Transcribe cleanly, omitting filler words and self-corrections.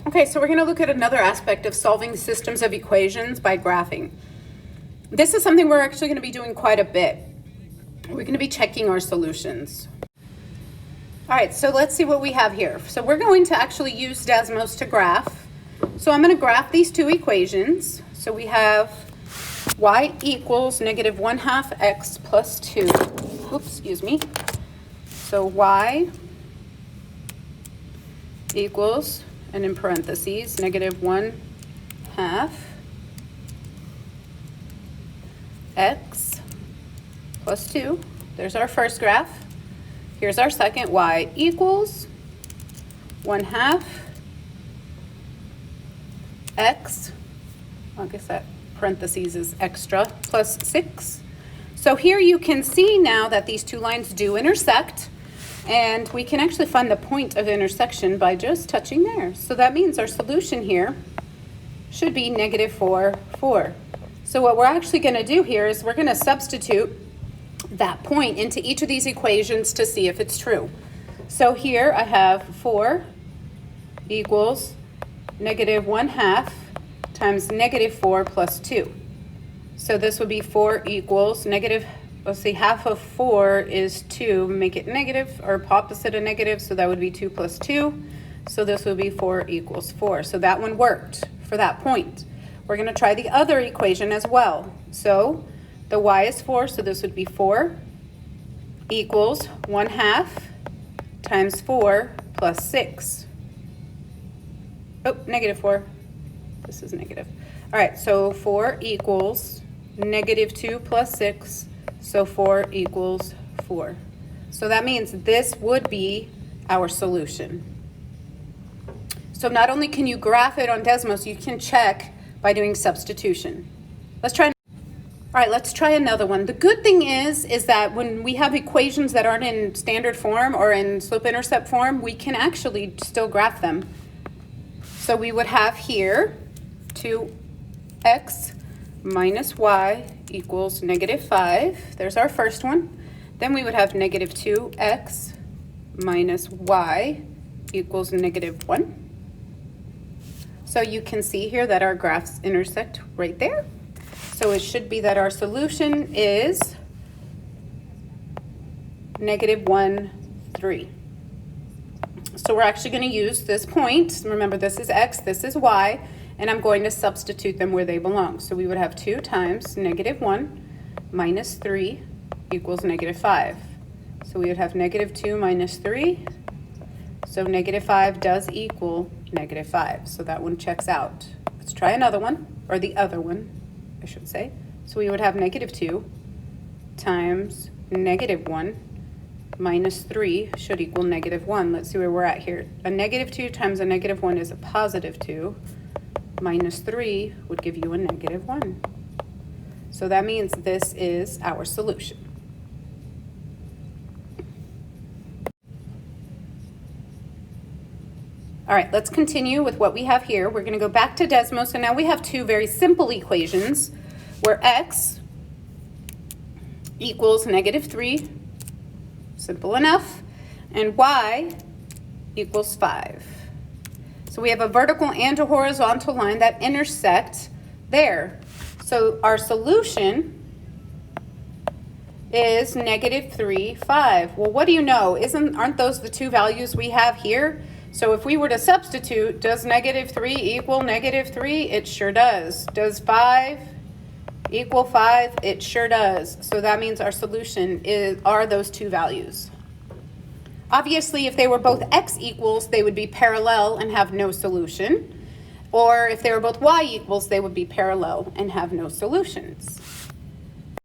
Okay, so we're going to look at another aspect of solving systems of equations by graphing. This is something we're actually going to be doing quite a bit. We're going to be checking our solutions. All right, so let's see what we have here. So we're going to actually use Desmos to graph. So I'm going to graph these two equations. So we have y equals negative 1/2 x plus 2. Oops, excuse me. So y equals, and in parentheses, negative 1/2 x plus 2. There's our first graph. Here's our second, y equals 1/2 x, I guess that parentheses is extra, plus 6. So here you can see now that these two lines do intersect, and we can actually find the point of intersection by just touching there. So that means our solution here should be negative 4, 4. So what we're actually going to do here is we're going to substitute that point into each of these equations to see if it's true. So here I have 4 equals negative 1/2 times negative 4 plus 2. So this would be 4 equals negative, let's see, half of 4 is 2, make it negative, or opposite of negative, so that would be 2 plus 2. So this would be 4 equals 4. So that one worked for that point. We're going to try the other equation as well. So the y is 4, so this would be 4 equals 1/2 times 4 plus 6. Oh, negative 4. This is negative. All right, so 4 equals negative 2 plus 6, so 4 equals 4. So that means this would be our solution. So not only can you graph it on Desmos, you can check by doing substitution. Let's try. All right, let's try another one. The good thing is that when we have equations that aren't in standard form or in slope-intercept form, we can actually still graph them. So we would have here 2x minus y equals negative 5. There's our first one. Then we would have negative 2x minus y equals negative 1. So you can see here that our graphs intersect right there. So it should be that our solution is negative 1, 3. So we're actually going to use this point. Remember, this is x, this is y, and I'm going to substitute them where they belong. So we would have 2 times negative 1 minus 3 equals negative 5. So we would have negative 2 minus 3. So negative 5 does equal negative 5. So that one checks out. Let's try another one, or the other one, I should say. So we would have negative 2 times negative 1 minus 3 should equal negative 1. Let's see where we're at here. A negative 2 times a negative 1 is a positive 2. Minus 3 would give you a negative 1. So that means this is our solution. All right, let's continue with what we have here. We're going to go back to Desmos, and now we have two very simple equations where x equals negative 3, simple enough, and y equals 5. So we have a vertical and a horizontal line that intersect there. So our solution is negative 3, 5. Well, what do you know? Aren't those the two values we have here? So if we were to substitute, does negative 3 equal negative 3? It sure does. Does 5 equal 5? It sure does. So that means our solution are those two values. Obviously, if they were both x equals, they would be parallel and have no solution. Or if they were both y equals, they would be parallel and have no solutions.